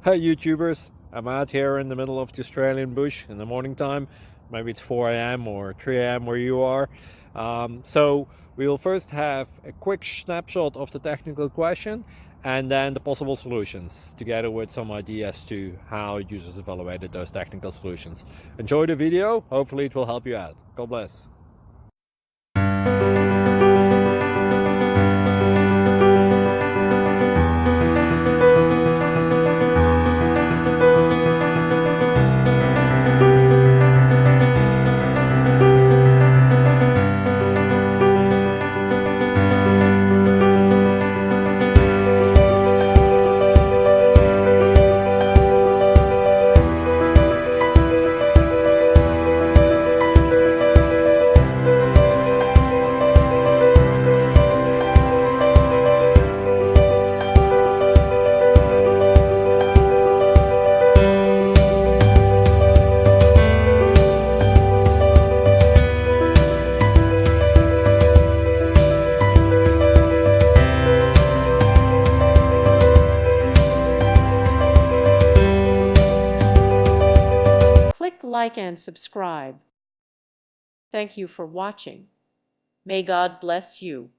Hey YouTubers, I'm out here in the middle of the Australian bush in the morning time. Maybe it's 4 a.m. or 3 a.m. where you are. So we will first have a quick snapshot of the technical question and then the possible solutions, together with some ideas to how users evaluated those technical solutions. Enjoy the video, hopefully it will help you out. God bless. Click like and subscribe. Thank you for watching. May God bless you.